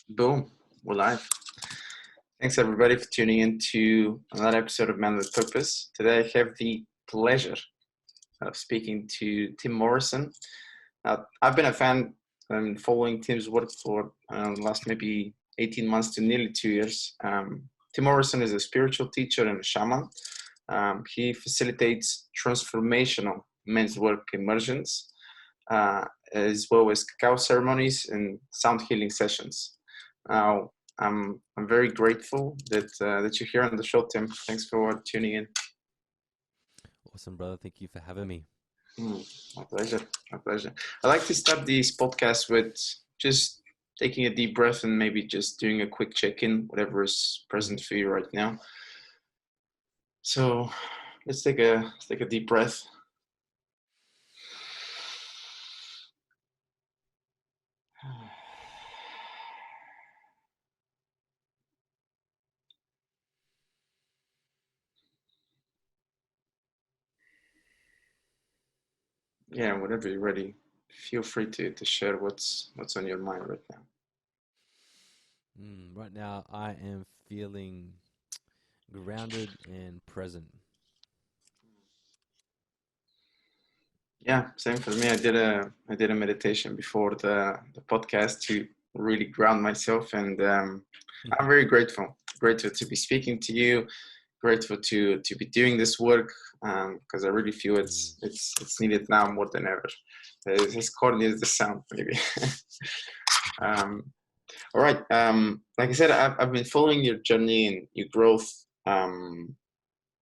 Boom, we're live. Thanks everybody for tuning in to another episode of Man with Purpose. Today I have the pleasure of speaking to Tim Morrison. Now, I've been a fan and following Tim's work for the last maybe 18 months to nearly 2 years. Tim Morrison is a spiritual teacher and a shaman. He facilitates transformational men's work immersions, as well as cacao ceremonies and sound healing sessions. Now, I'm very grateful that you're here on the show, Tim. Thanks for tuning in. Awesome, brother. Thank you for having me. My pleasure. My pleasure. I like to start these podcasts with just taking a deep breath and maybe just doing a quick check-in, whatever is present for you right now. So let's take a deep breath. Yeah, whenever you're ready, feel free to share what's on your mind right now. Right now, I am feeling grounded and present. Yeah, same for me. I did a meditation before the podcast to really ground myself, and I'm very grateful to be speaking to you. Grateful to be doing this work because I really feel it's needed now more than ever. As corny as the sound, maybe. All right. Like I said, I've been following your journey and your growth, and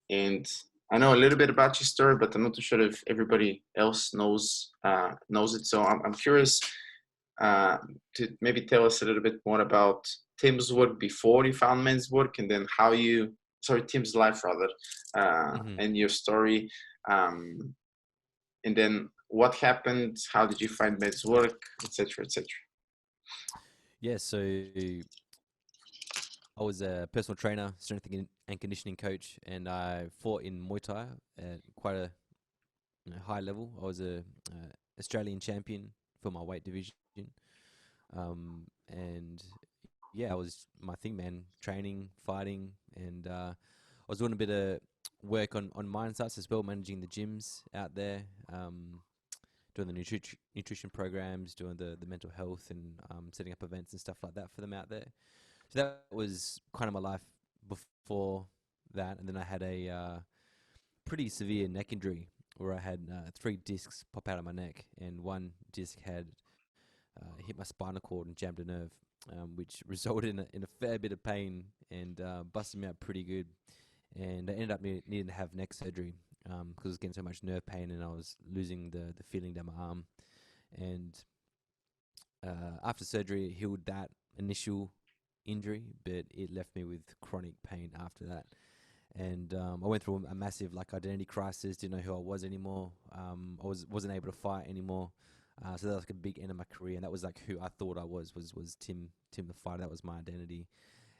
I know a little bit about your story, but I'm not too sure if everybody else knows it. So I'm curious to maybe tell us a little bit more about Tim's work before you found men's work, and then Tim's life rather, and your story, and then what happened, how did you find men's work, etc., etc. Yeah, so I was a personal trainer, strength and conditioning coach, and I fought in Muay Thai at quite a high level. I was a Australian champion for my weight division, and yeah, I was my thing, man. Training, fighting, and I was doing a bit of work on mindsets as well, managing the gyms out there, doing the nutrition programs, doing the mental health, and setting up events and stuff like that for them out there. So that was kind of my life before that, and then I had a pretty severe neck injury where I had 3 discs pop out of my neck, and one disc had hit my spinal cord and jammed a nerve, which resulted in a fair bit of pain and busted me up pretty good. And I ended up needing to have neck surgery because I was getting so much nerve pain and I was losing the feeling down my arm. And after surgery, it healed that initial injury, but it left me with chronic pain after that. And I went through a massive identity crisis. Didn't know who I was anymore. I wasn't able to fight anymore. So that was like a big end of my career, and that was like who I thought I was Tim the fighter. That was my identity,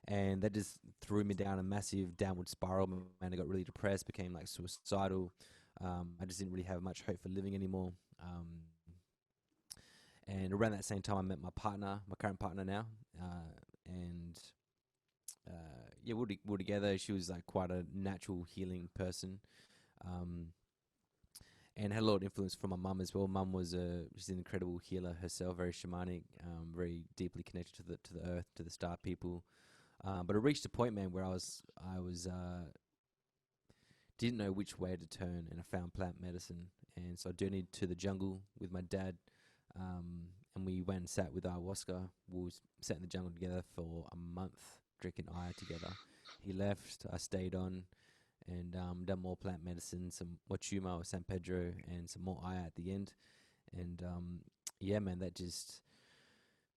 and that just threw me down a massive downward spiral. Man, I got really depressed, became like suicidal. I just didn't really have much hope for living anymore. And around that same time, I met my current partner now, and yeah, we're together. She was like quite a natural healing person. And had a lot of influence from my mum as well. Mum was she's an incredible healer herself, very shamanic, very deeply connected to the earth, to the star people. But it reached a point, man, where I was didn't know which way to turn, and I found plant medicine, and so I journeyed to the jungle with my dad, and we went and sat with ayahuasca. We sat in the jungle together for a month, drinking aya together. He left, I stayed on, and done more plant medicine, some wachuma or San Pedro, and some more aya at the end. And yeah, man, that just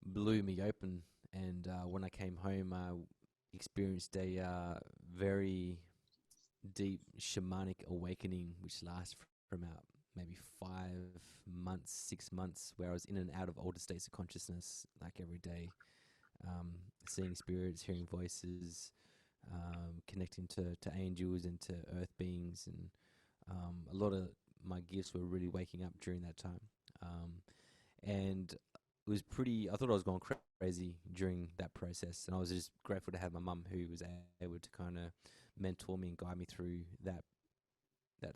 blew me open. And when I came home, I experienced a very deep shamanic awakening, which lasted for about maybe 5 months, 6 months, where I was in and out of altered states of consciousness, like every day, seeing spirits, hearing voices, connecting to angels and to earth beings, and a lot of my gifts were really waking up during that time. And it was pretty. I thought I was going crazy during that process, and I was just grateful to have my mum who was able to kind of mentor me and guide me through that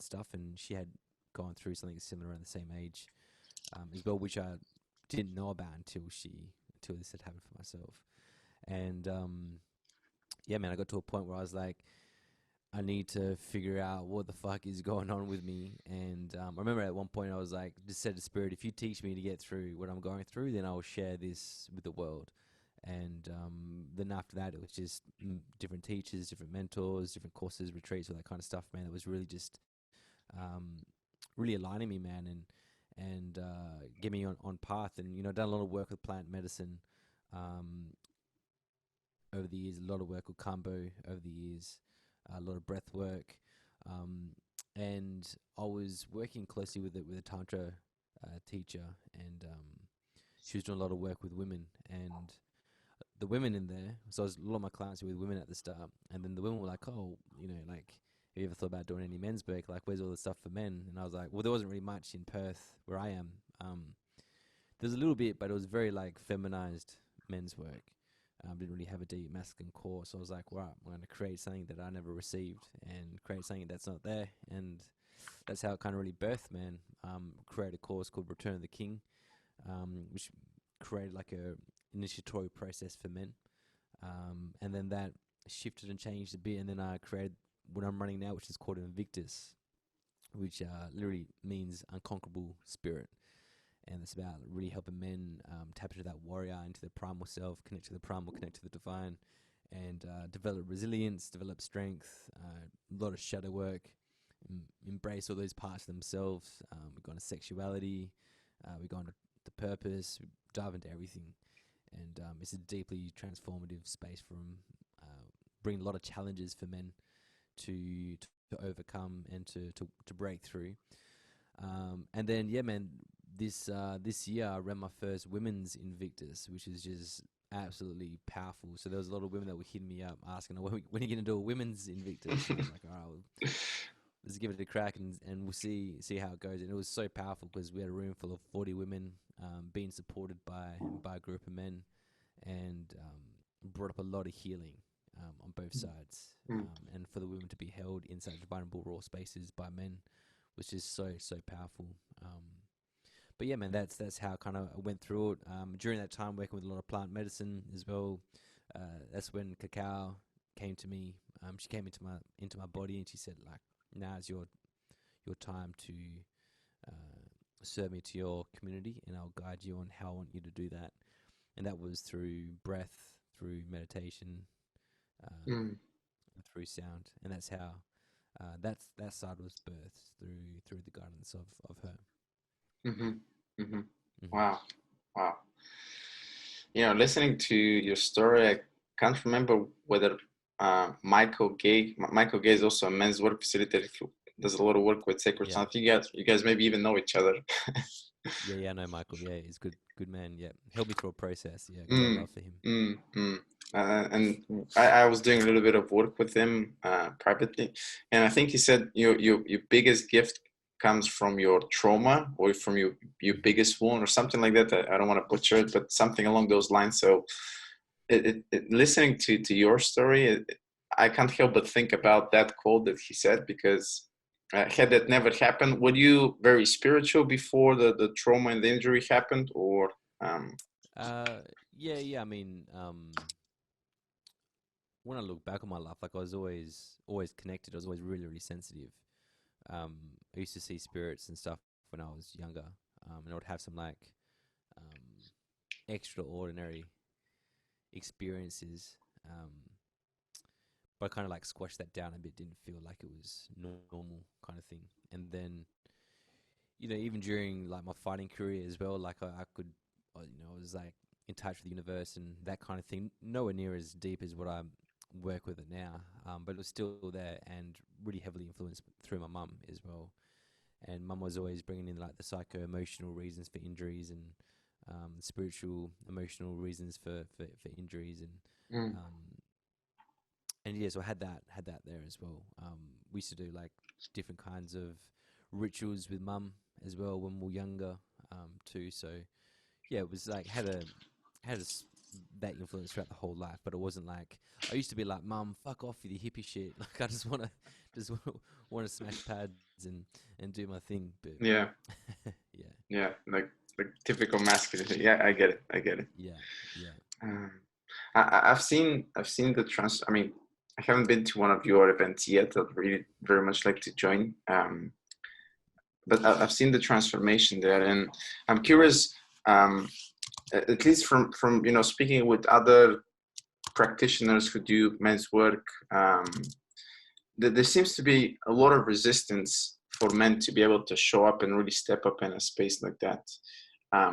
stuff. And she had gone through something similar around the same age as well, which I didn't know about until this had happened for myself. And yeah, man, I got to a point where I was like, I need to figure out what the fuck is going on with me. And I remember at one point I was like, just said to Spirit, if you teach me to get through what I'm going through, then I'll share this with the world. And then after that, it was just different teachers, different mentors, different courses, retreats, all that kind of stuff, man. It was really just um, really aligning me, man, and get me on path. And, you know, done a lot of work with plant medicine um, over the years, a lot of work with Kambo over the years, a lot of breath work, um, and I was working closely with a tantra teacher, and she was doing a lot of work with women, and the women in there. So I was, a lot of my clients were with women at the start, and then the women were like, "Oh, you know, like, have you ever thought about doing any men's work? Like, where's all the stuff for men?" And I was like, "Well, there wasn't really much in Perth where I am. There's a little bit, but it was very like feminized men's work. Didn't really have a deep masculine core. So I was like, wow, I'm going to create something that I never received and create something that's not there. And that's how it kind of really birthed, man. Create a course called Return of the King, which created like a initiatory process for men. And then that shifted and changed a bit. And then I created what I'm running now, which is called Invictus, which literally means unconquerable spirit. And it's about really helping men tap into that warrior, into the primal self, connect to the primal, connect to the divine, and develop resilience, develop strength, a lot of shadow work, embrace all those parts of themselves. We go into sexuality, we go into the purpose, we dive into everything. And it's a deeply transformative space from bringing a lot of challenges for men to overcome and to break through. And then, yeah, man, this year I ran my first women's Invictus, which is just absolutely powerful. So there was a lot of women that were hitting me up asking, when are you going to do a women's Invictus? And I was like, all right, well, let's give it a crack and we'll see how it goes. And it was so powerful because we had a room full of 40 women being supported by a group of men, and brought up a lot of healing on both sides. And for the women to be held in such vulnerable, raw spaces by men was just so powerful. But yeah, man, that's how kind of I went through it. During that time, working with a lot of plant medicine as well. That's when cacao came to me. She came into my body, and she said, like, now's your time to serve me to your community, and I'll guide you on how I want you to do that. And that was through breath, through meditation, Mm. through sound, and that's how that side was birthed through the guidance of her. Mm-hmm. Mm-hmm. Mm-hmm. Wow. Wow. You know, listening to your story, I can't remember whether Michael Gay is also a men's work facilitator who does a lot of work with sacred Yeah. sound. You guys maybe even know each other. Yeah, I know Michael. Yeah, he's good man. Yeah, helped me through a process. Yeah, got a lot of Mm, love for him. mm. And I was doing a little bit of work with him privately, and I think he said your biggest gift comes from your trauma or from your biggest wound or something like that. I don't want to butcher it, but something along those lines. So listening to your story, I can't help but think about that quote that he said, because had that never happened, were you very spiritual before the trauma and the injury happened, or um, Uh, yeah. I mean, when I look back on my life, like I was always connected. I was always really sensitive. Um, I used to see spirits and stuff when I was younger, and I would have some like um extraordinary experiences. But I kind of like squashed that down a bit. Didn't feel like it was normal kind of thing. And then, you know, even during like my fighting career as well, like I could, you know, I was like in touch with the universe and that kind of thing. Nowhere near as deep as what I work with it now, but it was still there and really heavily influenced through my mum as well. And mum was always bringing in like the psycho-emotional reasons for injuries and spiritual, emotional reasons for injuries mm, um, and yeah, so I had that there as well. We used to do like different kinds of rituals with mum as well when we were younger, too. So yeah, it was like that influence throughout the whole life, but it wasn't like I used to be like, "Mum, fuck off with your hippie shit." Like I just want to smash pads and do my thing. But Yeah, yeah, yeah, like typical masculinity. Yeah, I get it. I get it. yeah, yeah. Um, I've seen the trans. I mean, I haven't been to one of your events yet. I'd really very much like to join. But I've seen the transformation there, and I'm curious. At least from speaking with other practitioners who do men's work, there seems to be a lot of resistance for men to be able to show up and really step up in a space like that.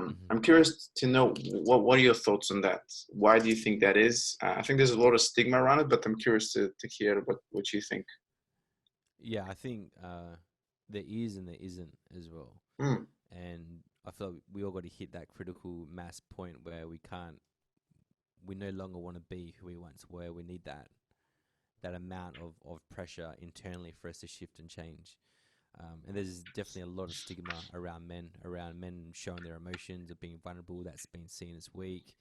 Hmm. I'm curious to know what are your thoughts on that? Why do you think that is? I think there's a lot of stigma around it, but I'm curious to hear what you think. Yeah, I think there is and there isn't as well, Mm, and I feel like we all got to hit that critical mass point where we no longer want to be who we once were. We need that amount of pressure internally for us to shift and change. And there's definitely a lot of stigma around men showing their emotions or being vulnerable. That's been seen as weak,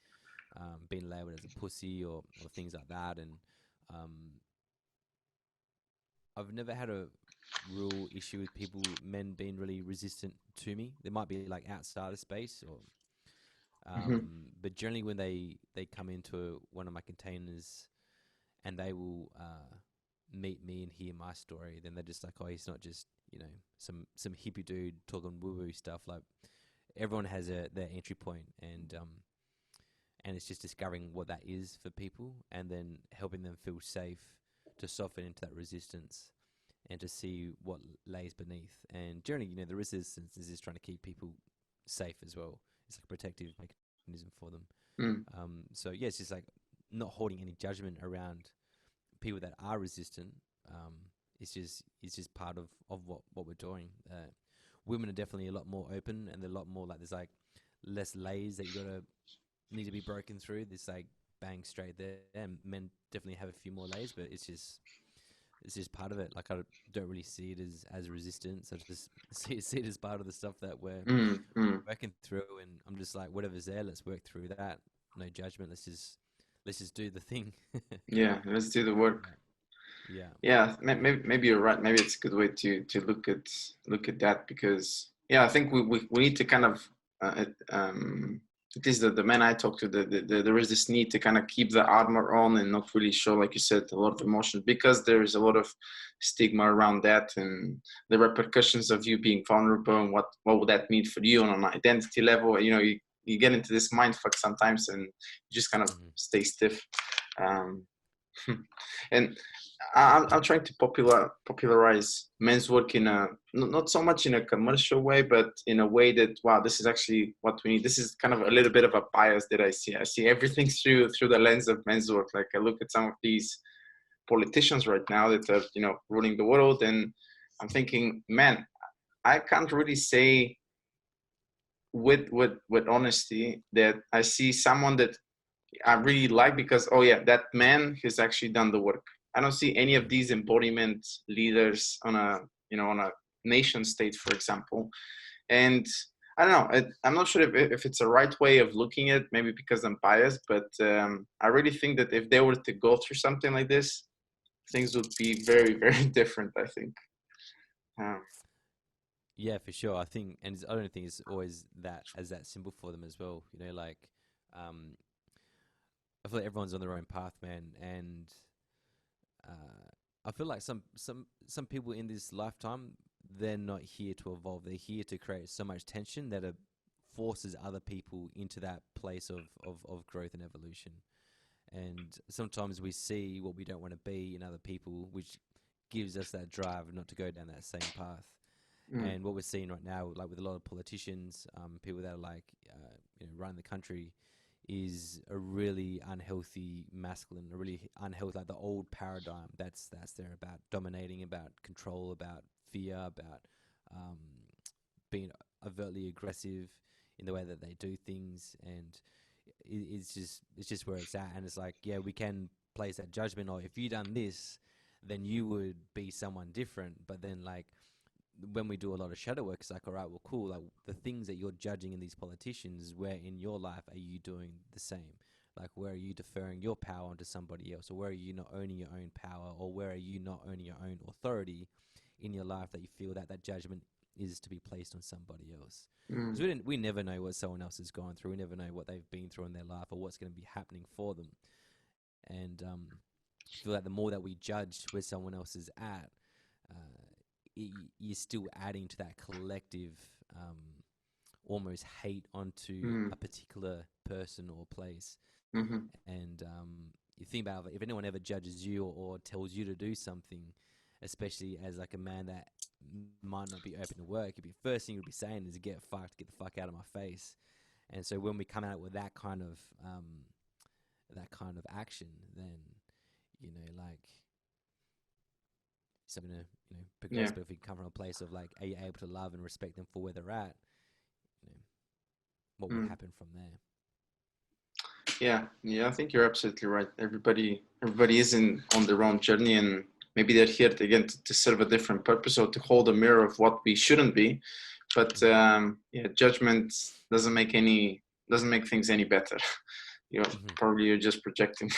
being labeled as a pussy or things like that. And um, I've never had a real issue with men being really resistant to me. There might be like outside the space, hmm but generally when they come into one of my containers and they will meet me and hear my story, then they're just like, oh, he's not just some hippie dude talking woo woo stuff. Like everyone has their entry point, and it's just discovering what that is for people, and then helping them feel safe to soften into that resistance and to see what lays beneath. And generally, the resistance is just trying to keep people safe as well. It's like a protective mechanism for them. mm, So yeah, it's just like not holding any judgment around people that are resistant. Um, it's just part of what we're doing. Women are definitely a lot more open, and they're a lot more like there's like less layers that you gotta need to be broken through. This like bang straight there, and men definitely have a few more layers, but it's just part of it. Like I don't really see it as resistance. I just see it as part of the stuff that we're mm, mm. working through, and I'm just like whatever's there, let's work through that. No judgment. Let's just do the thing. Yeah, let's do the work. Yeah, yeah. Yeah, maybe you're right. Maybe it's a good way to look at that because yeah, I think we need to kind of at least the men I talk to, there is this need to kind of keep the armor on and not really show, like you said, a lot of emotion because there is a lot of stigma around that and the repercussions of you being vulnerable and what would that mean for you on an identity level. You get into this mind fuck sometimes and you just kind of Hmm. stay stiff. Um, and I'm trying to popularize men's work in a not so much in a commercial way, but in a way that wow, this is actually what we need. This is kind of a little bit of a bias that I see. I see everything through the lens of men's work. Like I look at some of these politicians right now that are ruling the world, and I'm thinking, man, I can't really say with honesty that I see someone that I really like because oh yeah, that man has actually done the work. I don't see any of Hmm. these embodiment leaders on a on a nation state, for example. And I don't know. I'm not sure if it's a right way of looking at it, maybe because I'm biased, but I really think that if they were to go through something like this, things would be very, very different, I think. Um, Yeah, for sure. I don't think it's always that simple for them as well. Like, um, I feel like everyone's on their own path, man, and I feel like some people in this lifetime, they're not here to evolve. They're here to create so much tension that it forces other people into that place of growth and evolution. And sometimes we see what we don't want to be in other people, which gives us that drive not to go down that same path. mm, And what we're seeing right now, like with a lot of politicians, people that are like, running the country, is a really unhealthy masculine, a really unhealthy, like the old paradigm. That's there about dominating, about control, about fear, about um, being overtly aggressive in the way that they do things, and it's just where it's at. And it's like, yeah, we can place that judgment, or if you done this, then you would be someone different. But then like when we do a lot of shadow work, it's like, all right, well, cool. Like the things that you're judging in these politicians, where in your life are you doing the same? Like, where are you deferring your power onto somebody else, or where are you not owning your own power, or where are you not owning your own authority in your life that you feel that that judgment is to be placed on somebody else? Mm. Because we never know what someone else has gone through. We never know what they've been through in their life or what's going to be happening for them. And I feel like the more that we judge where someone else is at, you're still adding to that collective almost hate onto Mm. a particular person or place. Mm-hmm. And you think about it, if anyone ever judges you or tells you to do something, especially as like a man that might not be open to work, the first thing you'll be saying is get fucked, get the fuck out of my face. And so when we come out with that kind of action, then like it's going to progress. Yeah. But if we come from a place of like, are you able to love and respect them for where they're at? What would Mm. happen from there? Yeah, I think you're absolutely right. Everybody is on their own journey, and maybe they're here again to serve a different purpose or to hold a mirror of what we shouldn't be. But judgment doesn't make things any better. Probably you're just projecting.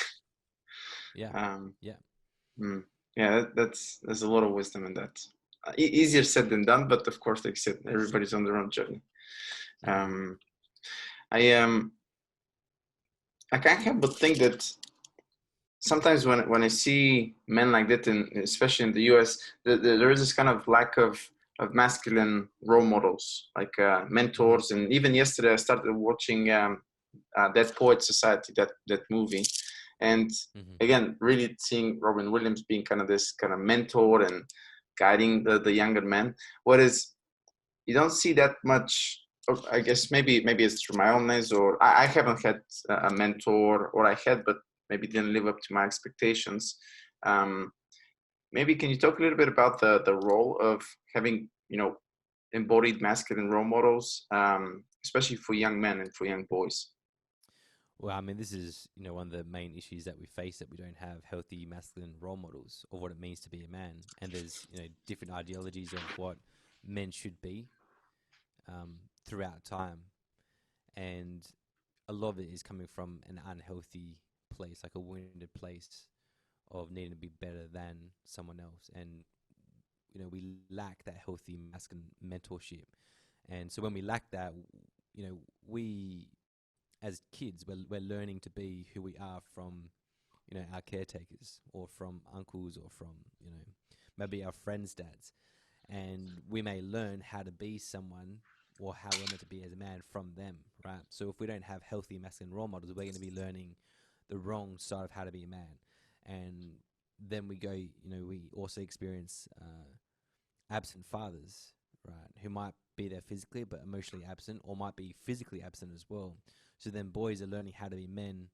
Yeah, Um, yeah, yeah, there's a lot of wisdom in that. Easier said than done, but of course, like I said, everybody's on their own journey. I can't help but think that sometimes when I see men like that, especially in the US, there is this kind of lack of masculine role models, like mentors. And even yesterday, I started watching Dead Poet Society, that movie, and again, really seeing Robin Williams being kind of this kind of mentor and guiding the younger men. Whereas you don't see that much. I guess maybe it's through my own lens, or I haven't had a mentor, or I had, but maybe didn't live up to my expectations. Maybe can you talk a little bit about the role of having embodied masculine role models, especially for young men and for young boys? Well, I mean, this is one of the main issues that we face, that we don't have healthy masculine role models of what it means to be a man, and there's different ideologies of what men should be throughout time, and a lot of it is coming from an unhealthy place, like a wounded place of needing to be better than someone else, and we lack that healthy masculine mentorship, and so when we lack that, we as kids, we're learning to be who we are from, our caretakers, or from uncles, or from, maybe our friends' dads. And we may learn how to be someone, or how we're meant to be as a man, from them, right? So if we don't have healthy masculine role models, we're going to be learning the wrong side of how to be a man. And then we go, we also experience absent fathers, right, who might be there physically but emotionally absent, or might be physically absent as well. So then boys are learning how to be men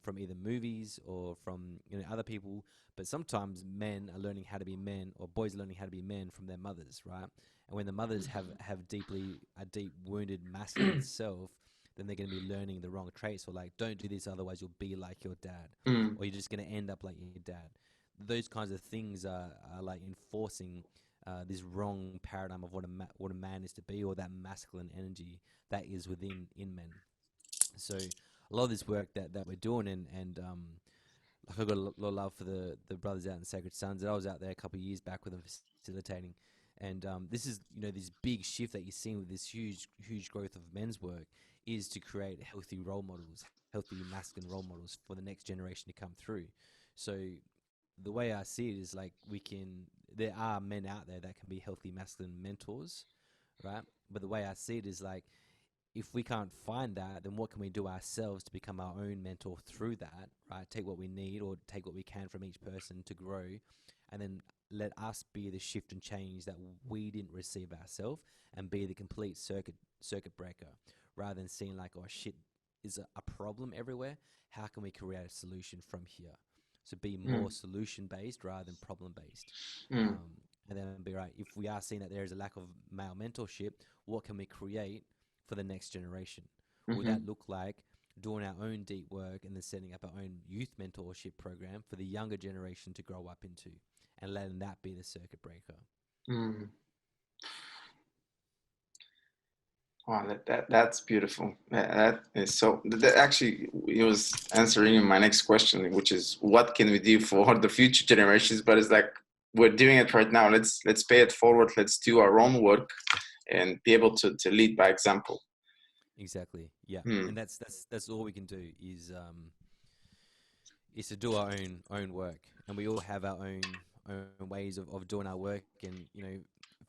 from either movies or from other people, but sometimes men are learning how to be men, or boys are learning how to be men from their mothers, right? And when the mothers have a deep wounded masculine self, then they're going to be learning the wrong traits, or like, don't do this, otherwise you'll be like your dad, or you're just going to end up like your dad. Those kinds of things are like enforcing this wrong paradigm of what a man is to be, or that masculine energy that is within men. So a lot of this work that we're doing, and like, I've got a lot of love for the brothers out in Sacred Sons. That I was out there a couple of years back with them facilitating, and this is this big shift that you're seeing with this huge growth of men's work, is to create healthy role models, healthy masculine role models for the next generation to come through. So the way I see it is like, there are men out there that can be healthy masculine mentors, right? But the way I see it is like, if we can't find that, then what can we do ourselves to become our own mentor through that, right? Take what we need, or take what we can from each person to grow, and then let us be the shift and change that we didn't receive ourselves, and be the complete circuit breaker, rather than seeing like, oh shit, is a problem everywhere. How can we create a solution from here? So be more solution based rather than problem based. And then be right, if we are seeing that there is a lack of male mentorship, what can we create for the next generation? Would that look like doing our own deep work, and then setting up our own youth mentorship program for the younger generation to grow up into, and letting that be the circuit breaker? Wow, that's beautiful. That is so. That actually, it was answering my next question, which is what can we do for the future generations? But it's like we're doing it right now. Let's pay it forward. Let's do our own work and be able to lead by example. Exactly. Yeah, Hmm. and that's all we can do is to do our own work, and we all have our own ways of doing our work, and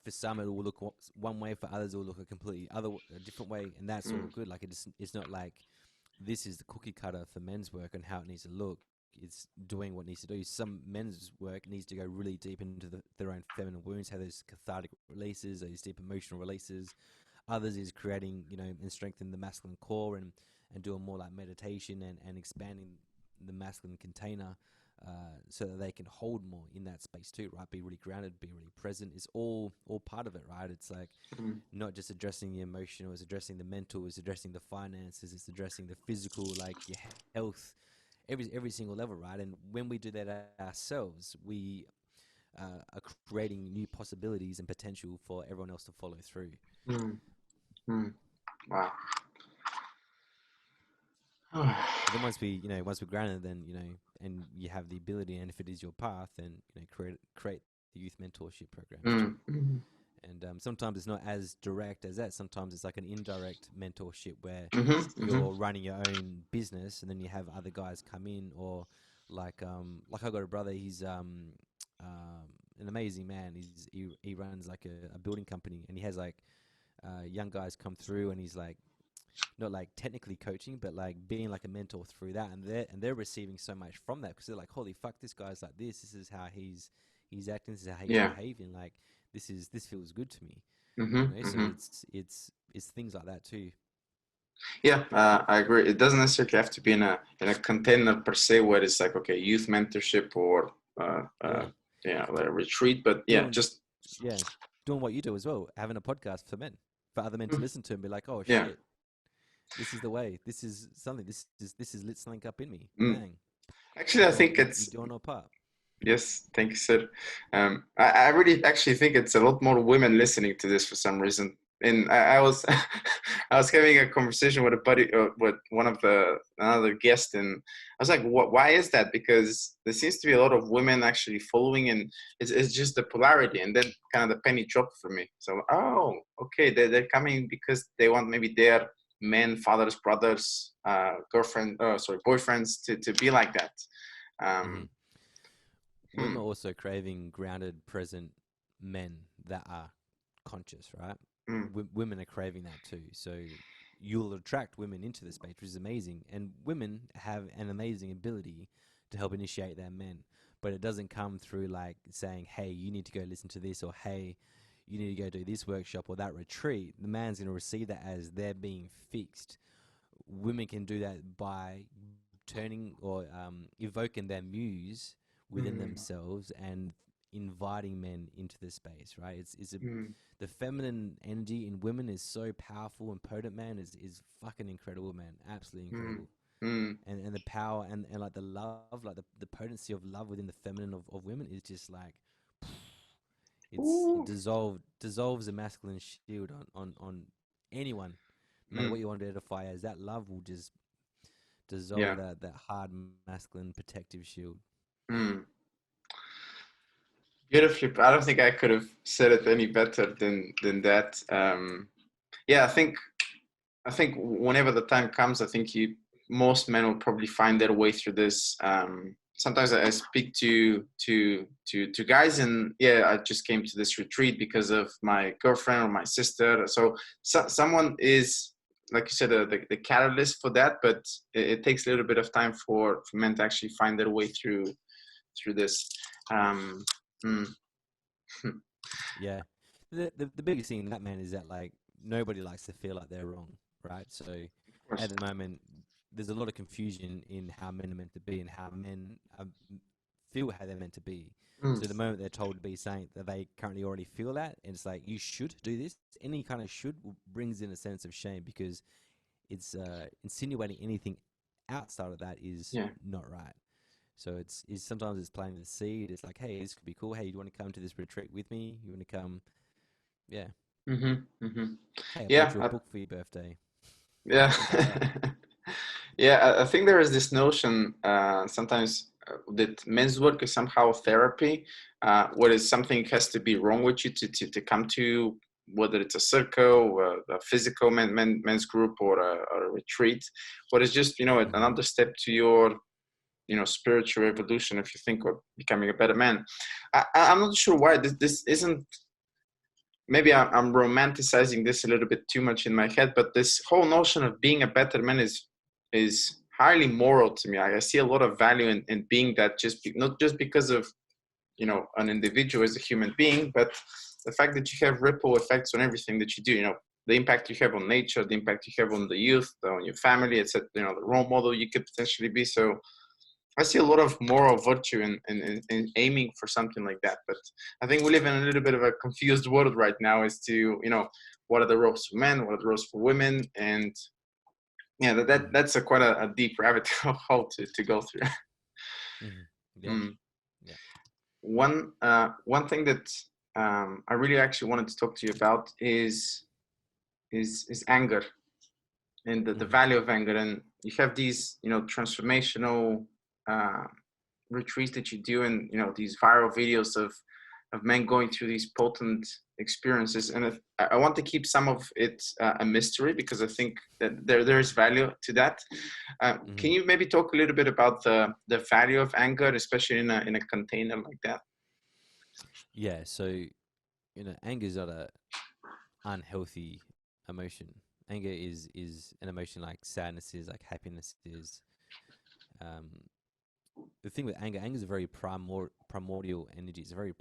for some it will look one way, for others it will look a different way, and that's Hmm. all good. Like it's not like this is the cookie cutter for men's work and how it needs to look. It's doing what needs to do. Some men's work needs to go really deep into their own feminine wounds, have those cathartic releases, those deep emotional releases. Others is creating, and strengthening the masculine core, and doing more like meditation, and expanding the masculine container, so that they can hold more in that space too, right? Be really grounded, be really present. It's all part of it, right? It's like Hmm. not just addressing the emotional, it's addressing the mental, it's addressing the finances, it's addressing the physical, like your health, every single level, right? And when we do that ourselves, we are creating new possibilities and potential for everyone else to follow through. Hmm. Hmm. Wow. But then once we're grounded, then and you have the ability, and if it is your path, then create the youth mentorship programs too. Hmm. Hmm. And sometimes it's not as direct as that. Sometimes it's like an indirect mentorship where Hmm. Hmm. you're running your own business, and then you have other guys come in, or like I got a brother. He's an amazing man. He runs like a building company, and he has like young guys come through, and he's like not like technically coaching, but like being like a mentor through that, and they're receiving so much from that, because they're like, holy fuck, this guy's like this. This is how he's acting. This is how he's Yeah. behaving. Like this feels good to me. Hmm. So Hmm. it's things like that too. Yeah, I agree. It doesn't necessarily have to be in a container per se, where it's like, okay, youth mentorship or Yeah, like a retreat, but yeah, doing just yeah doing what you do as well, having a podcast for men, for other men to mm, listen to and be like, oh yeah. shit, this is the way. This is something. This is lit link up in me. Mm. Bang. Actually, I think You it's doing our part. yes. Thank you, sir. I really actually think it's a lot more women listening to this for some reason. And I was I was having a conversation with a buddy, with one of the another guest, and I was like, "What? Why is that?" Because there seems to be a lot of women actually following, and it's just the polarity, and then kind of the penny dropped for me. So, oh, okay, they're coming because they want maybe their men, fathers, brothers, boyfriends to be like that. Hmm. Um, Women hmm. are also craving grounded, present men that are conscious, right? Mm, Women are craving that too. So you'll attract women into the space, which is amazing. And women have an amazing ability to help initiate their men. But it doesn't come through like saying, hey, you need to go listen to this, or hey, you need to go do this workshop or that retreat. The man's going to receive that as they're being fixed. Women can do that by turning or evoking their muse within mm, themselves and inviting men into the space, right? mm, The feminine energy in women is so powerful and potent, man. Is fucking incredible, man. Absolutely mm, incredible. mm. And the power and like the love, like the potency of love within the feminine of women is just like it Ooh. dissolves the masculine shield on anyone, no matter Mm, what you want to identify as. That love will just dissolve yeah. that hard masculine protective shield. Mm. Beautifully. I don't think I could have said it any better than that. Yeah, I think whenever the time comes, I think most men will probably find their way through this. Sometimes I speak to guys, and yeah, I just came to this retreat because of my girlfriend or my sister. So someone is, like you said, the catalyst for that, but it takes a little bit of time for men to actually find their way through this. Um, mm, Yeah, the biggest thing in that, man, is that like nobody likes to feel like they're wrong, right? So of course. at the moment, there's a lot of confusion in how men are meant to be and how men feel how they're meant to be. Mm, So the moment they're told to be saying that they currently already feel that, and it's like you should do this. Any kind of should brings in a sense of shame, because it's insinuating anything outside of that is yeah. not right. So it's sometimes it's planting the seed. It's like, hey, this could be cool. Hey, you want to come to this retreat with me? You want to come? Yeah. Mm-hmm. Mm-hmm. Hey, I bought Yeah, you a book for your birthday. yeah. Check that out. Yeah, I think there is this notion sometimes that men's work is somehow therapy, whereas something has to be wrong with you to come to, whether it's a circle, a physical men's group, or a retreat, but it's just, Hmm. another step to your, spiritual evolution if you think of becoming a better man. I'm not sure why this isn't. Maybe I'm romanticizing this a little bit too much in my head, but this whole notion of being a better man is highly moral to me. I see a lot of value in being that, not just because of an individual as a human being, but the fact that you have ripple effects on everything that you do. The impact you have on nature, the impact you have on the youth, on your family, etc. The role model you could potentially be. So I see a lot of moral virtue in aiming for something like that. But I think we live in a little bit of a confused world right now as to, what are the roles for men, what are the roles for women. And yeah, Mm. that's quite a deep rabbit hole to go through. Hmm. Yeah. Mm. Yeah. One thing that I really actually wanted to talk to you about is anger and the Hmm. value of anger. And you have these, transformational uh, retreats that you do, and these viral videos of men going through these potent experiences. And if, I want to keep some of it a mystery, because I think that there is value to that. Can Hmm. you maybe talk a little bit about the value of anger, especially in a container like that? Yeah. So, anger is not a unhealthy emotion. Anger is an emotion like sadness is, like happiness is. Um, the thing with anger is a very primordial energy. It's a very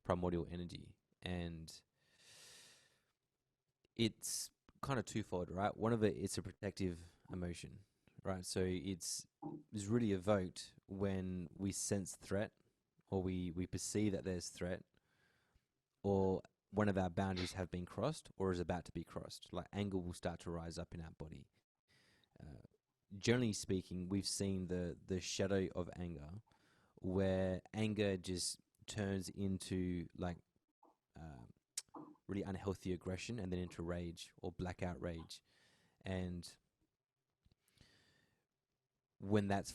primordial energy, and it's kind of twofold, right? One of it, it's a protective emotion, right? So it's really evoked when we sense threat, or we perceive that there's threat, or one of our boundaries have been crossed or is about to be crossed. Like anger will start to rise up in our body. Uh, Generally speaking, we've seen the shadow of anger, where anger just turns into like uh, really unhealthy aggression, and then into rage or blackout rage. And when that's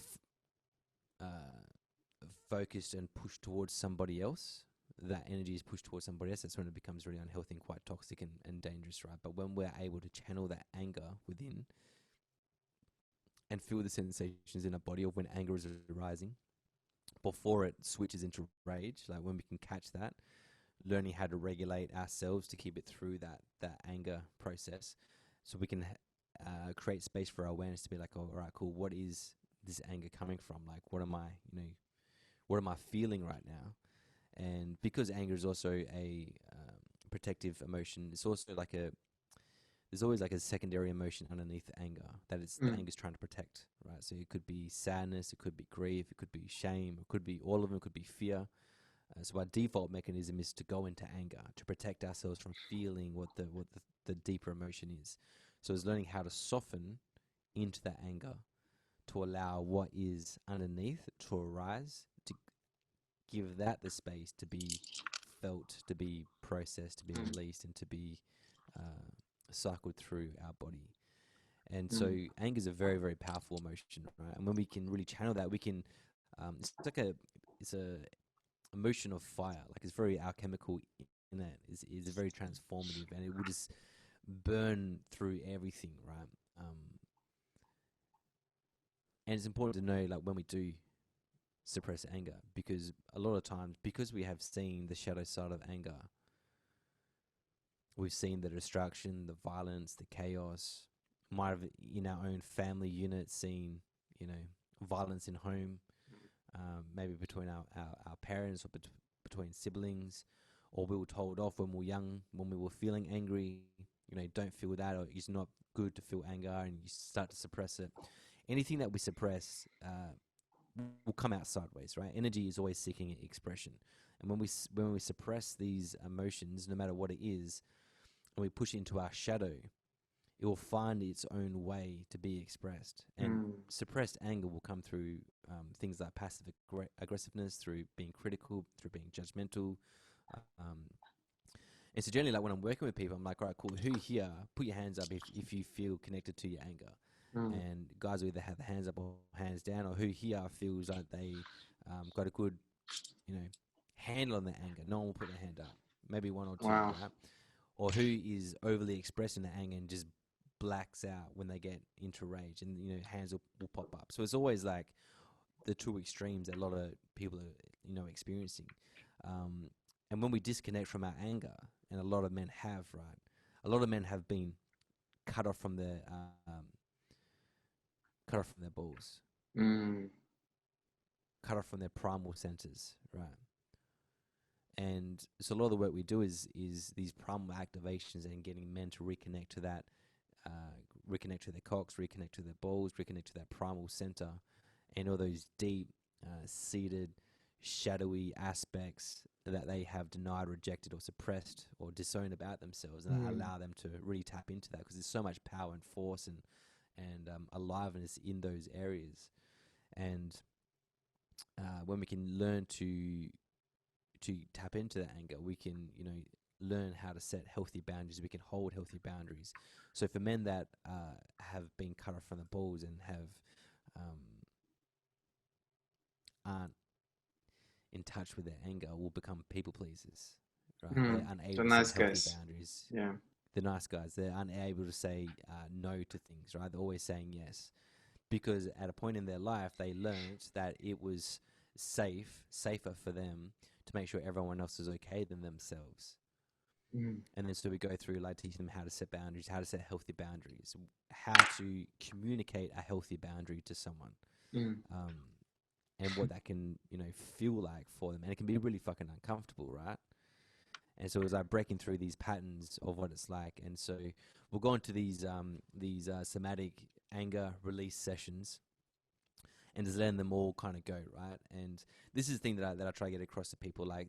focused and pushed towards somebody else, that energy is pushed towards somebody else, that's when it becomes really unhealthy and quite toxic and dangerous, right? But when we're able to channel that anger within and feel the sensations in our body of when anger is arising before it switches into rage, like when we can catch that, learning how to regulate ourselves to keep it through that anger process, so we can create space for our awareness to be like, oh, all right, cool, what is this anger coming from? Like, what am what am I feeling right now? And because anger is also a protective emotion, it's also like there's always like a secondary emotion underneath the anger, that it's the Mm, anger's trying to protect, right? So it could be sadness, it could be grief, it could be shame, it could be all of them, it could be fear. So our default mechanism is to go into anger to protect ourselves from feeling what the deeper emotion is. So it's learning how to soften into that anger to allow what is underneath to arise, to give that the space to be felt, to be processed, to be mm, released, and to be uh, cycled through our body. And so mm, anger is a very, very powerful emotion, right? And when we can really channel that, we can. It's a emotion of fire. Like it's very alchemical in it. Is very transformative, and it will just burn through everything, right? And it's important to know, like when we do suppress anger, because a lot of times, because we have seen the shadow side of anger, we've seen the destruction, the violence, the chaos. Might have in our own family unit seen, violence in home, maybe between our parents, or between siblings, or we were told off when we were young, when we were feeling angry, don't feel that, or it's not good to feel anger, and you start to suppress it. Anything that we suppress will come out sideways, right? Energy is always seeking expression. And when we suppress these emotions, no matter what it is, and we push it into our shadow, it will find its own way to be expressed. And mm, suppressed anger will come through things like passive aggressiveness, through being critical, through being judgmental, um, And so generally, like when I'm working with people, I'm like, all right, cool. Who here? Put your hands up if you feel connected to your anger. Mm. And guys will either have the hands up or hands down, or who here feels like they got a good, handle on their anger. No one will put their hand up. Maybe one or two, Wow. right? Or who is overly expressing their anger and just blacks out when they get into rage, and hands will pop up. So it's always like the two extremes that a lot of people are experiencing. And when we disconnect from our anger, and a lot of men have, right? A lot of men have been cut off from their balls, Mm. cut off from their primal centers, right? And so a lot of the work we do is these primal activations and getting men to reconnect to that, reconnect to their cocks, reconnect to their balls, reconnect to that primal center, and all those deep, seated, shadowy aspects that they have denied, rejected, or suppressed, or disowned about themselves, and allow them to really tap into that, because there's so much power and force and aliveness in those areas. And when we can learn to tap into that anger, we can learn how to set healthy boundaries. We can hold healthy boundaries. So for men that have been cut off from the balls and have aren't in touch with their anger, will become people pleasers, right? They're The unable to set nice healthy guys. boundaries. Yeah. The nice guys, they're unable to say no to things, right? They're always saying yes, because at a point in their life they learned that it was safer for them to make sure everyone else is okay than themselves. Mm. And then so we go through like teaching them how to set boundaries, how to set healthy boundaries, how to communicate a healthy boundary to someone, Mm. and what that can feel like for them. And it can be really fucking uncomfortable, right? And so it was like breaking through these patterns of what it's like. And so we'll go into these somatic anger release sessions, and just letting them all kind of go, right? And this is the thing that I try to get across to people. Like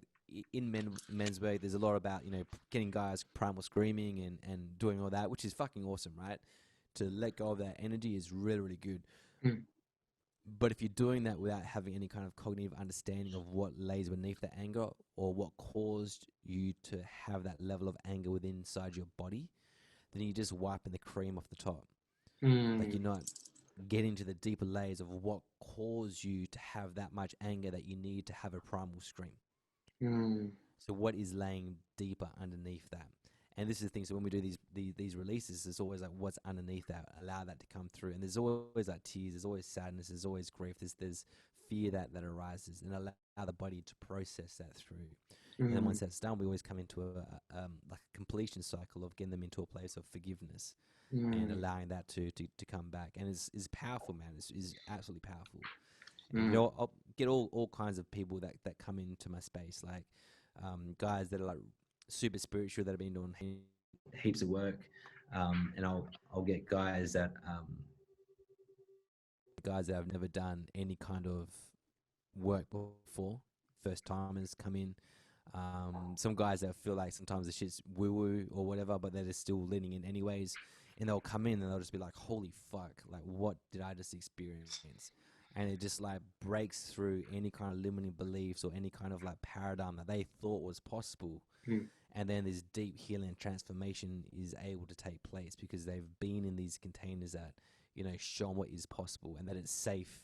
in men's work, there's a lot about getting guys primal screaming and doing all that, which is fucking awesome, right? To let go of that energy is really, really good. Mm. But if you're doing that without having any kind of cognitive understanding of what lays beneath the anger, or what caused you to have that level of anger within inside your body, then you're just wiping the cream off the top. Like, Mm. you're not getting to the deeper layers of what caused you to have that much anger that you need to have a primal scream. Mm. So what is laying deeper underneath that? And this is the thing. So when we do these releases, there's always like what's underneath that. Allow that to come through. And there's always like tears. There's always sadness. There's always grief. There's fear that arises, and allow the body to process that through. And then once that's done, we always come into a like a completion cycle of getting them into a place of forgiveness, and allowing that to come back. And it's powerful, man. It's absolutely powerful. And I'll get all kinds of people that come into my space, like guys that are like super spiritual, that have been doing heaps of work, and I'll get guys that have never done any kind of work before. First timers come in. Some guys that feel like sometimes the shit's woo woo or whatever, but they're just still leaning in anyways. And they'll come in and they'll just be like, "Holy fuck! Like, what did I just experience?" And it just like breaks through any kind of limiting beliefs or any kind of like paradigm that they thought was possible. Mm. And then this deep healing and transformation is able to take place because they've been in these containers that show what is possible, and that it's safe,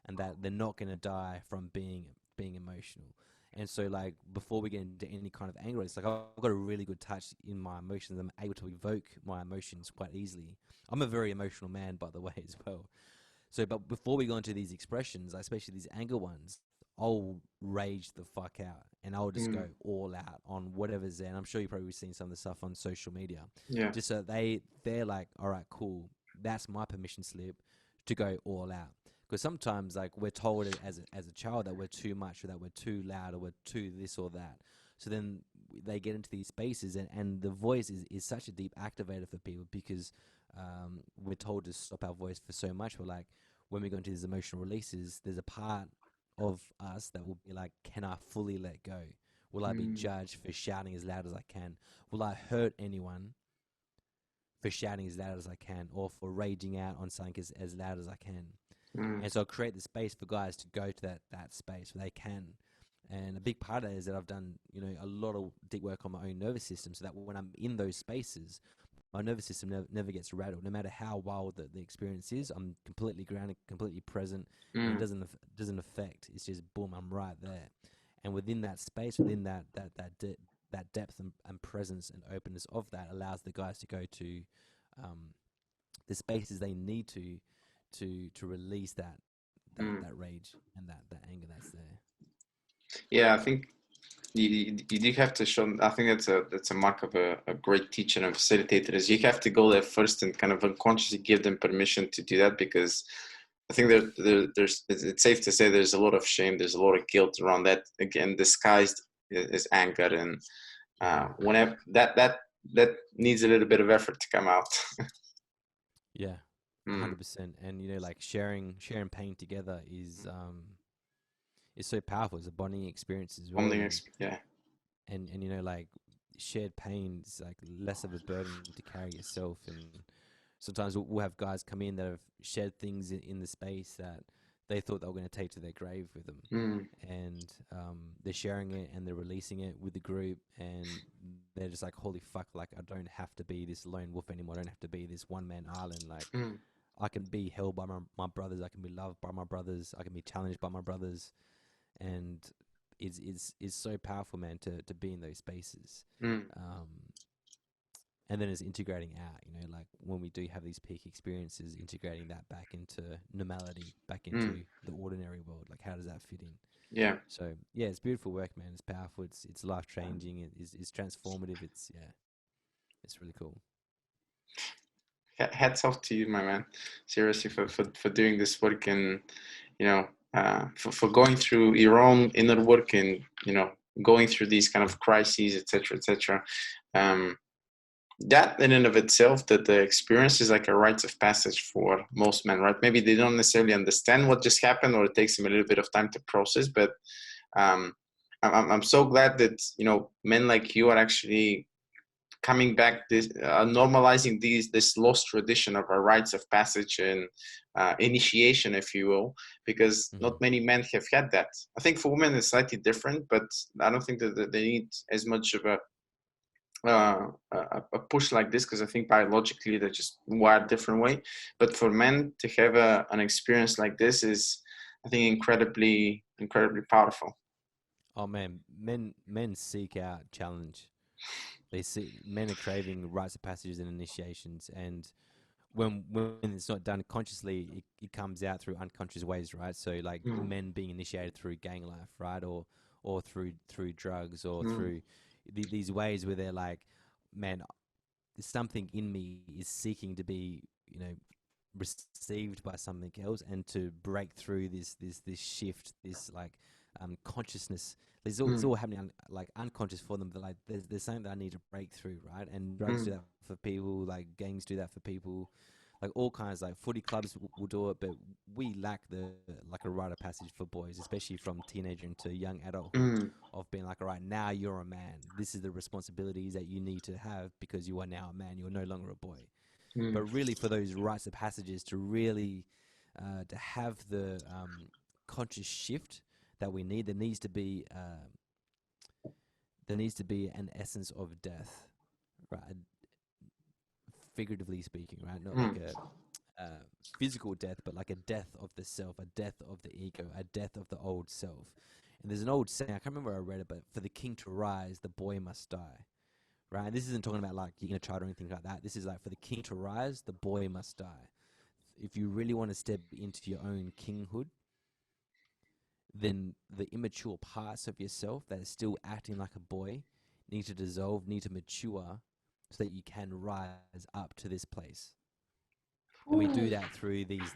and that they're not going to die from being emotional. And so, like, before we get into any kind of anger, it's like I've got a really good touch in my emotions. I'm able to evoke my emotions quite easily. I'm a very emotional man, by the way, as well. So, but before we go into these expressions, especially these anger ones, I'll rage the fuck out, and I'll just go all out on whatever's there. And I'm sure you've probably seen some of the stuff on social media. Yeah. Just so they're like, all right, cool. That's my permission slip to go all out. Because sometimes, like, we're told as a child that we're too much, or that we're too loud, or we're too this or that. So then they get into these spaces, and the voice is such a deep activator for people, because we're told to stop our voice for so much. We're like, when we go into these emotional releases, there's a part of us that will be like, can I fully let go? Will I be judged for shouting as loud as I can? Will I hurt anyone for shouting as loud as I can, or for raging out on something as loud as I can? And so I create the space for guys to go to that space where they can And a big part of that is that I've done, a lot of deep work on my own nervous system, so that when I'm in those spaces, my nervous system never gets rattled. No matter how wild the experience is, I'm completely grounded, completely present, and it Mm, doesn't affect. It's just boom, I'm right there. And within that space, within that depth and presence and openness of that, allows the guys to go to um, the spaces they need to release mm. that rage and that anger that's there. Yeah, I think you do have to show. I think that's a mark of a great teacher and facilitator is you have to go there first and kind of unconsciously give them permission to do that, because I think there's it's safe to say there's a lot of shame, there's a lot of guilt around that, again disguised as anger, and whenever that needs a little bit of effort to come out. Yeah, Mm. 100%. And like sharing pain together is so powerful. It's a bonding experience as well. Yeah. And like shared pain is like less of a burden to carry yourself. And sometimes we'll have guys come in that have shared things in the space that they thought they were going to take to their grave with them, Mm. and they're sharing it and they're releasing it with the group, and they're just like, holy fuck, like I don't have to be this lone wolf anymore. I don't have to be this one man island. Like Mm. I can be held by my brothers. I can be loved by my brothers. I can be challenged by my brothers, and is so powerful, man, to be in those spaces. Mm. Um, and then it's integrating out, like when we do have these peak experiences, integrating that back into normality, back Mm. into the ordinary world. Like, how does that fit in? Yeah. So yeah, it's beautiful work, man. It's powerful. It's life changing. It's transformative. It's really cool. Hats off to you, my man. Seriously, for doing this work, and you know, for going through your own inner work, and going through these kind of crises, etc., etc. Um, that in and of itself, that the experience is like a rite of passage for most men, right? Maybe they don't necessarily understand what just happened, or it takes them a little bit of time to process. But um, I'm so glad that men like you are actually coming back, this normalizing this lost tradition of a rites of passage and initiation, if you will, because not Hmm. many men have had that. I think for women it's slightly different, but I don't think that they need as much of a push like this, because I think biologically they're just wired different way. But for men to have an experience like this is, I think, incredibly powerful. Oh man, men seek out challenge. They see men are craving rites of passages and initiations, and when it's not done consciously, it comes out through unconscious ways, right? So like Mm, men being initiated through gang life, right, or through drugs, or mm, through these ways where they're like, man, something in me is seeking to be, received by something else, and to break through this shift, this like consciousness. It's mm, all happening like unconscious for them, but like there's something that I need to break through, right? And drugs do mm, that for people, like gangs do that for people, like all kinds, like footy clubs will do it, but we lack the like a rite of passage for boys, especially from teenager into young adulthood, mm, of being like, all right, now you're a man. This is the responsibilities that you need to have because you are now a man. You're no longer a boy. But mm, really, for those rites of passages to really to have the conscious shift that we need, there needs to be an essence of death, right? Figuratively speaking, right? Not like mm, a physical death, but like a death of the self, a death of the ego, a death of the old self. And there's an old saying, I can't remember where I read it, but for the king to rise, the boy must die. Right? And this isn't talking about like you're going to try or anything like that. This is like for the king to rise, the boy must die. If you really want to step into your own kinghood, then the immature parts of yourself that are still acting like a boy need to dissolve, need to mature, so that you can rise up to this place. And we do that through these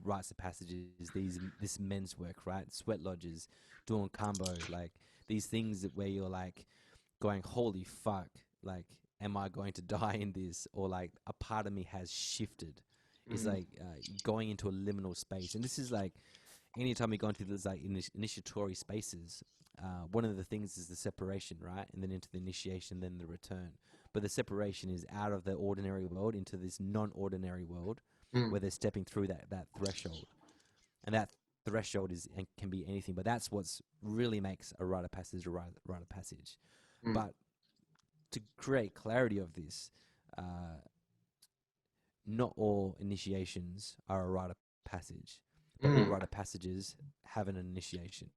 rites of passages, this men's work, right? Sweat lodges, doing combo, like these things where you're like going, holy fuck, like, am I going to die in this? Or like a part of me has shifted. It's mm, like going into a liminal space. And this is like anytime we go into these like initiatory spaces, one of the things is the separation, right? And then into the initiation, then the return. But the separation is out of the ordinary world into this non-ordinary world, mm, where they're stepping through that threshold. And that threshold is and can be anything, but that's what's really makes a rite of passage a rite of passage. Mm. But to create clarity of this, not all initiations are a rite of passage, but all Mm. rite of passages have an initiation,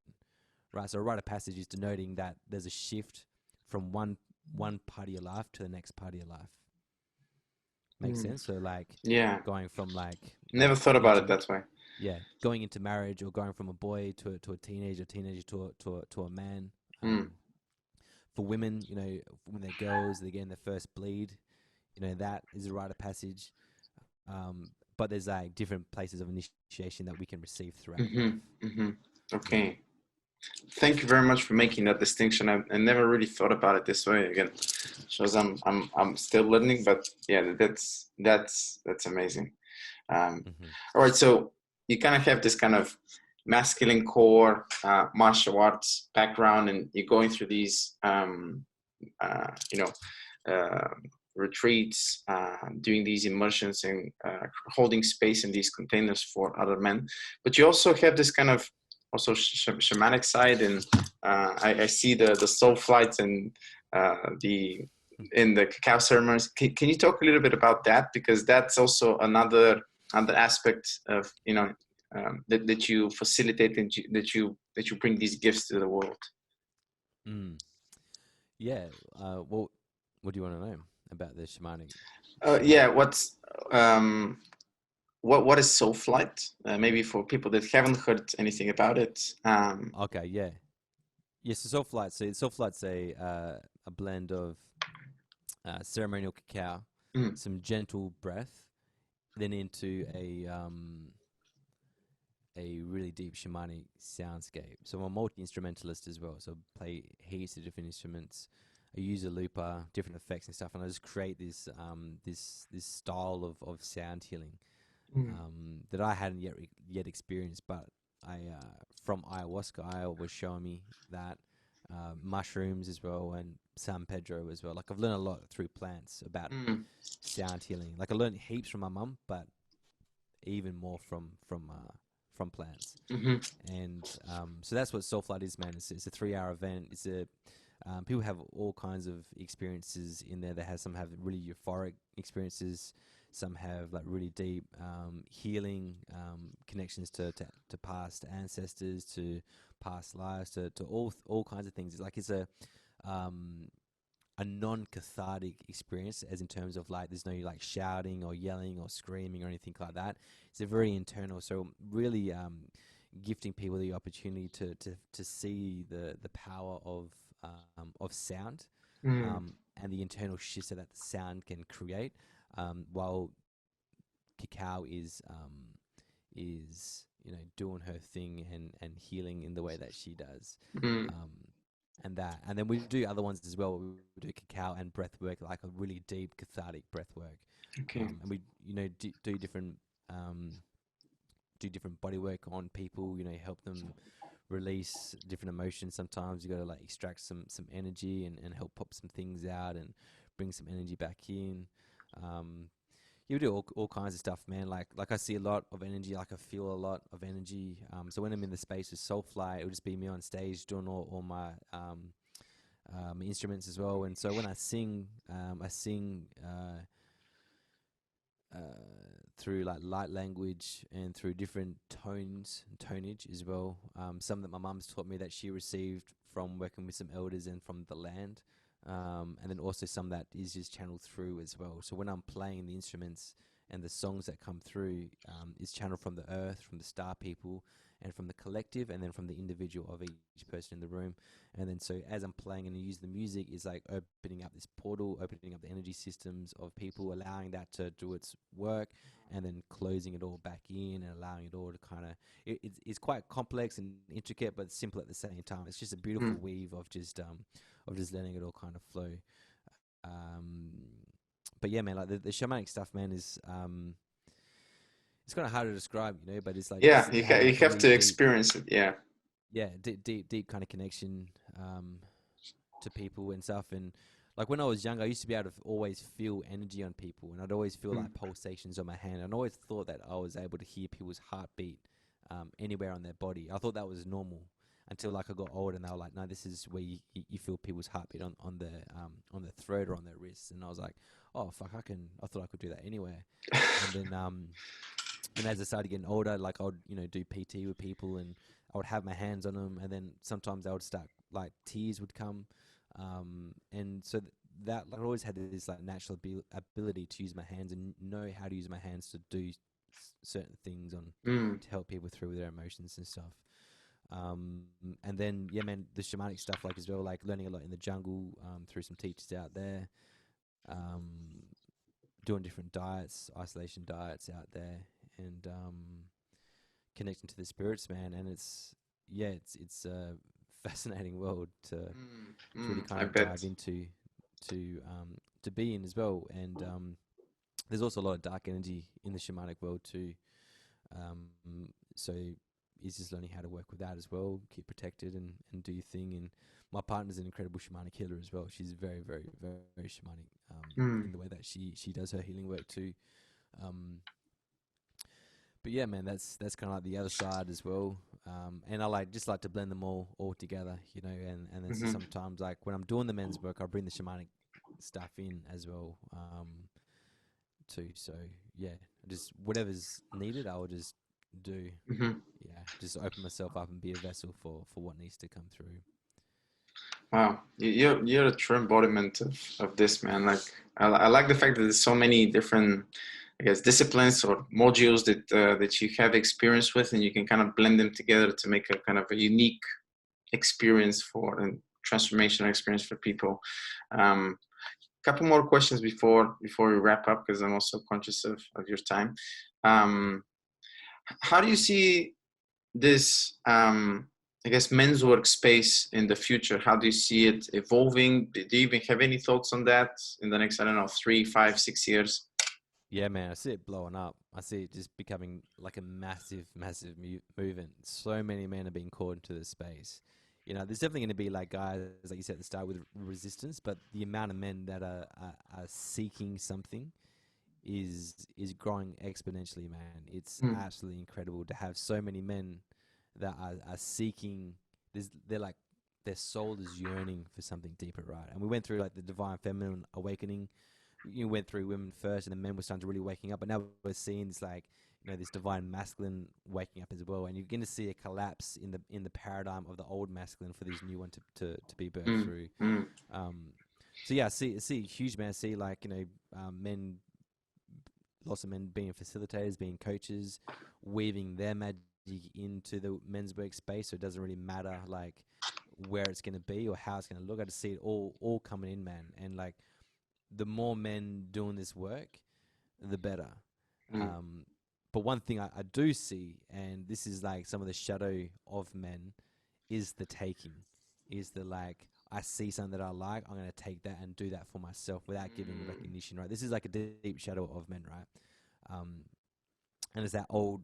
right? So a rite of passage is denoting that there's a shift from one part of your life to the next part of your life. Makes Mm. sense? So like Yeah. going from like Never thought about it into that way. yeah, going into marriage, or going from a boy to a teenager to a man. Mm. For women, you know, when they're girls, they're getting their first bleed. You know, that is a rite of passage. But there's like different places of initiation that we can receive throughout life. Yeah. Okay. Thank you very much for making that distinction. I never really thought about it this way. Again, shows I'm still learning, but yeah, that's amazing. All right, so you kind of have this kind of masculine core martial arts background, and you're going through these you know uh, retreats, doing these immersions, and holding space in these containers for other men. But you also have this kind of also shamanic side, and I see the soul flights and the in the cacao ceremonies. Can you talk a little bit about that, because that's also another aspect of that you facilitate, and that you bring these gifts to the world. Mm. Yeah. Well, what do you want to know about the Yeah, shamanic? what is soul flight? Maybe for people that haven't heard anything about it. Okay. Yeah. Yes. So soul flight. So soul flight's a blend of ceremonial cacao, mm, some gentle breath, then into a really deep shamanic soundscape. So I'm a multi-instrumentalist as well. So I play heaps of different instruments. I use a looper, different effects and stuff, and I just create this this style of sound healing mm, that I hadn't yet experienced. But I from ayahuasca was showing me that mushrooms as well, and San Pedro as well. Like I've learned a lot through plants about mm, sound healing. Like I learned heaps from my mum, but even more from plants. mm-hmm, And so that's what Soul Flight is, man. It's a 3 hour event. It's a people have all kinds of experiences in there. Some have really euphoric experiences. Some have like really deep healing connections to past ancestors, to past lives, to all kinds of things. It's like um, a non-cathartic experience, as in terms of like there's no like shouting or yelling or screaming or anything like that. It's a very internal, so really gifting people the opportunity to see the power of sound, mm, and the internal shifts that the sound can create, while cacao is doing her thing and healing in the way that she does. mm. um, and then we do other ones as well. We do cacao and breath work, like a really deep cathartic breath work, Okay. and we do different body work on people. Help them release different emotions. Sometimes you got to like extract some energy and help pop some things out and bring some energy back in. You do all kinds of stuff, man. Like I see a lot of energy. Like I feel a lot of energy. So when I'm in the space with Soulfly, it would just be me on stage doing all my my instruments as well. And so when I sing uh, through like light language and through different tones and tonage as well. Some that my mum's taught me that she received from working with some elders and from the land. And then also some that is just channeled through as well. So when I'm playing the instruments and the songs that come through, is channeled from the earth, from the star people, and from the collective, and then from the individual of each person in the room. And then so as I'm playing and I use the music, is like opening up this portal, opening up the energy systems of people, allowing that to do its work, and then closing it all back in and allowing it all to kind of, it's quite complex and intricate, but simple at the same time. It's just a beautiful Mm. weave of just letting it all kind of flow. But yeah, man, like the shamanic stuff, man, is it's kind of hard to describe, but it's like Yeah, just you having you like a have really to deep, experience it. Yeah. yeah, deep kind of connection to people and stuff. And like when I was young, I used to be able to always feel energy on people, and I'd always feel Mm. like pulsations on my hand. And I always thought that I was able to hear people's heartbeat anywhere on their body. I thought that was normal until like I got older, and they were like, no, this is where you feel people's heartbeat on their throat or on their wrists. And I was like, oh fuck, I thought I could do that anywhere. And then and as I started getting older, like I would, do PT with people, and I would have my hands on them, and then sometimes I would start, like, tears would come, and so that, like, I always had this like natural ability to use my hands and know how to use my hands to do certain things Mm. to help people through their emotions and stuff. And then yeah, man, the shamanic stuff, like, as well, like learning a lot in the jungle, through some teachers out there, um, doing different diets, isolation diets out there, and connecting to the spirits, man. And it's a fascinating world Mm. to really I kind of bet. dive into, to be in as well. And there's also a lot of dark energy in the shamanic world too. So it's just learning how to work with that as well, keep protected, and do your thing. And my partner's an incredible shamanic healer as well. She's very, very, very, very shamanic, Mm. in the way that she does her healing work too. Um, but yeah, man, that's kind of like the other side as well. And I like to blend them all together, and then so Hmm. sometimes, like, when I'm doing the men's work, I bring the shamanic stuff in as well, too. So yeah, just whatever's needed, I will just do. Hmm. Yeah, just open myself up and be a vessel for what needs to come through. Wow, you're a true embodiment of this, man. Like, I like the fact that there's so many different, I guess, disciplines or modules that you have experience with, and you can kind of blend them together to make a kind of a unique experience for and transformational experience for people. Couple more questions before we wrap up, because I'm also conscious of your time. Yeah. Um, how do you see this, I guess, men's workspace in the future? How do you see it evolving? Do you even have any thoughts on that in the next, I don't know, 3, 5, 6 years? Yeah, man, I see it blowing up. I see it just becoming like a massive, massive movement. So many men are being called into this space. There's definitely going to be, like, guys, like you said at the start, with resistance, but the amount of men that are seeking something is growing exponentially, man. It's Mm. absolutely incredible to have so many men that are seeking. They're like, their soul is yearning for something deeper, right? And we went through, like, the divine feminine awakening. You went through women first, and then men were starting to really waking up. But now we're seeing this, like, this divine masculine waking up as well. And you're going to see a collapse in the paradigm of the old masculine for these new ones to be birthed Mm. through. Mm. Um, so yeah, I see huge, man. I see, like, men, lots of men being facilitators, being coaches, weaving their magic into the men's workspace, so it doesn't really matter, like, where it's going to be or how it's going to look. I just see it all coming in, man. And, like, the more men doing this work, the better. Mm. Um, but one thing I do see, and this is like some of the shadow of men, is the taking, is the, like, I see something that I like, I'm going to take that and do that for myself without giving Mm. recognition, right? This is like a deep shadow of men, right? Um, and it's that old,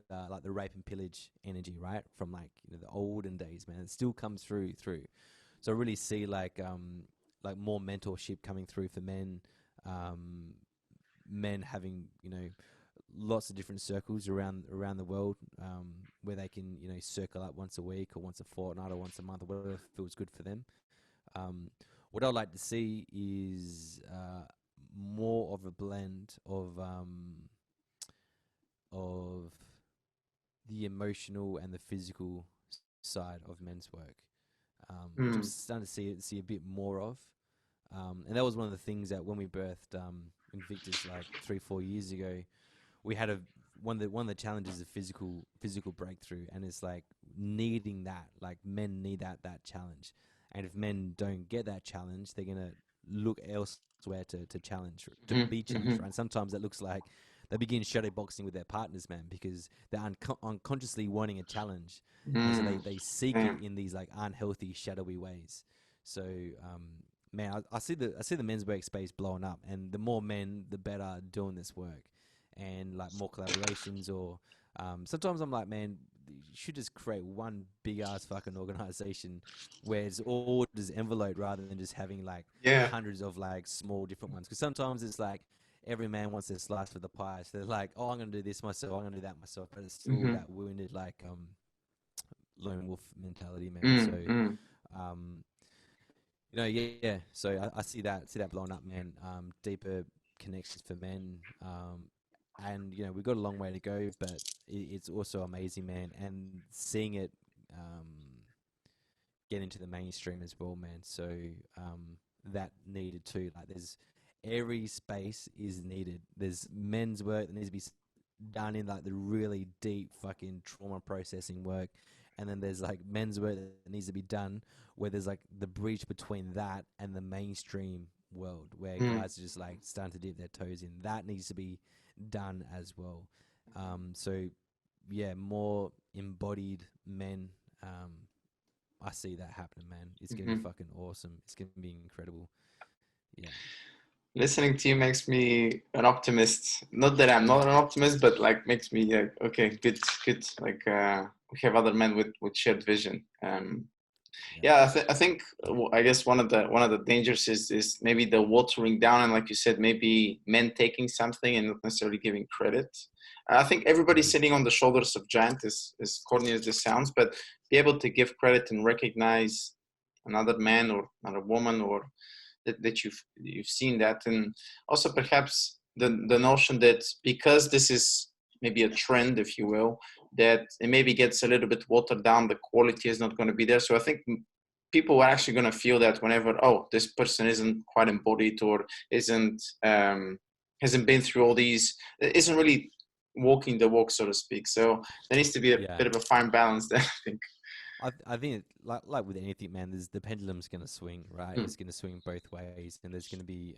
like the rape and pillage energy, right? From, like, the olden days, man. It still comes through. So I really see, like more mentorship coming through for men, um, men having, lots of different circles around the world, where they can, circle up once a week or once a fortnight or once a month or whatever feels good for them. Um, what I'd like to see is more of a blend of the emotional and the physical side of men's work, which I'm Mm. starting to see a bit more of. And that was one of the things that when we birthed Invictus, like 3-4 years ago, we had one of the challenges of physical breakthrough, and it's like needing that, like, men need that challenge. And if men don't get that challenge, they're gonna look elsewhere to challenge, to Mhm. be challenged, Mhm. right? And sometimes that looks like they begin shadow boxing with their partners, man, because they're unconsciously wanting a challenge, and so Mm. they seek it Damn. in these, like, unhealthy, shadowy ways. So, man, I see the men's workspace blowing up, and the more men, the better doing this work, and, like, more collaborations. Or sometimes I'm like, man, you should just create one big ass fucking organization where it's all just envelope rather than just having, like, Yeah. hundreds of, like, small different ones. Because sometimes it's like every man wants their slice of the pie. So they're like, oh, I'm gonna do this myself, I'm gonna do that myself, but it's still Mm-hmm. that wounded like lone wolf mentality, man. So Mm-hmm. um, yeah. So I see that blowing up, man. Deeper connections for men. And we've got a long way to go, but it's also amazing, man. And seeing it get into the mainstream as well, man. So that needed too. Like, there's every space is needed. There's men's work that needs to be done in like the really deep fucking trauma processing work, and then there's like men's work that needs to be done where there's like the breach between that and the mainstream world where guys are just like starting to dip their toes in. That needs to be done as well. So yeah, more embodied men. I see that happening, man. It's gonna be Mm-hmm. fucking awesome. It's gonna be incredible. Yeah. Listening to you makes me an optimist. Not that I'm not an optimist, but like makes me like, okay, good, good. Like we have other men with shared vision. Yeah. Yeah, I think I guess one of the dangers is maybe the watering down, and like you said, maybe men taking something and not necessarily giving credit. I think everybody's Mm-hmm. sitting on the shoulders of giants, as corny as this sounds, but be able to give credit and recognize another man or another woman, or that you've seen that. And also perhaps the notion that because this is maybe a trend, if you will, that it maybe gets a little bit watered down, the quality is not going to be there. So I think people are actually going to feel that whenever, oh, this person isn't quite embodied, or isn't hasn't been through all these, isn't really walking the walk, so to speak. So there needs to be a Yeah. bit of a fine balance there, I think. I think like with anything, man, there's the pendulum's gonna swing, right? Mm, It's gonna swing both ways, and there's gonna be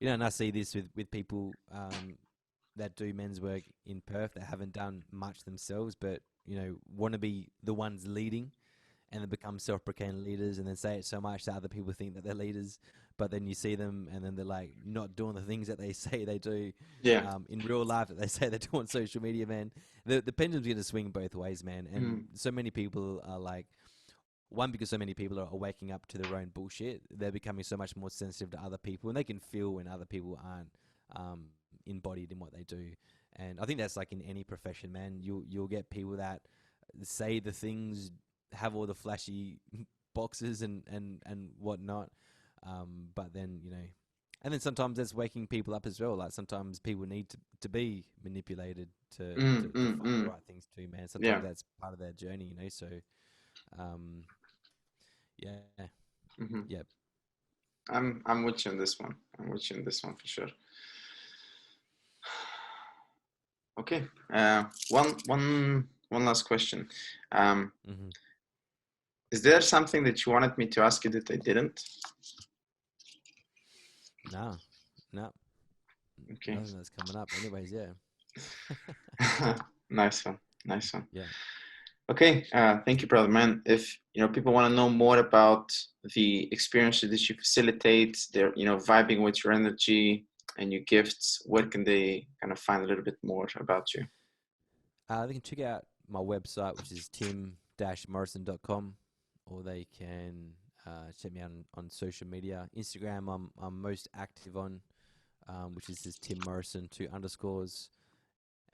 and I see this with people that do men's work in Perth that haven't done much themselves, but want to be the ones leading, and then become self-proclaimed leaders, and then say it so much that other people think that they're leaders, but then you see them and then they're like not doing the things that they say they do yeah. in real life that they say they do on social media, man. The pendulum's going to swing both ways, man. And Mm, so many people are like, one, because so many people are waking up to their own bullshit, they're becoming so much more sensitive to other people, and they can feel when other people aren't um, embodied in what they do. And I think that's like in any profession, man. You'll get people that say the things, have all the flashy boxes and whatnot, but then and then sometimes that's waking people up as well. Like sometimes people need to be manipulated to find the mm. right things to do, man. Yeah. Sometimes that's part of their journey, so um, yeah, Hmm. yeah. I'm with you on this one. I'm with you on this one for sure. Okay. One last question. Um, Hmm. is there something that you wanted me to ask you that I didn't? No, no, Okay. nothing that's coming up. Anyways, yeah, Nice one. Nice one. yeah. Okay. Thank you, brother, man. If people want to know more about the experiences that you facilitate, they're vibing with your energy and your gifts, where can they kind of find a little bit more about you? They can check out my website, which is tim-morrison.com, or they can check me out on social media. Instagram, I'm most active on, which is just Tim Morrison 2 underscores,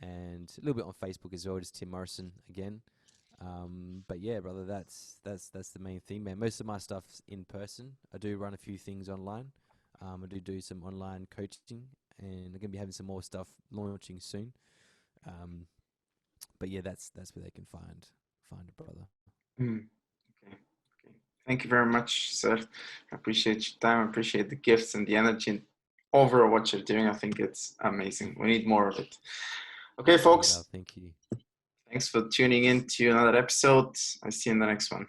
and a little bit on Facebook as well, just Tim Morrison again. But yeah, brother, that's the main thing, man. Most of my stuff's in person. I do run a few things online. I do some online coaching, and I'm gonna be having some more stuff launching soon. Um, but yeah, that's where they can find a brother. Mm. Okay. Okay. Thank you very much, sir. I appreciate your time. I appreciate the gifts and the energy and overall what you're doing. I think it's amazing. We need more of it. Okay, Big love, folks. thank you. Thanks for tuning in to another episode. I'll see you in the next one.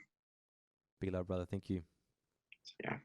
Big love, brother, thank you. Yeah.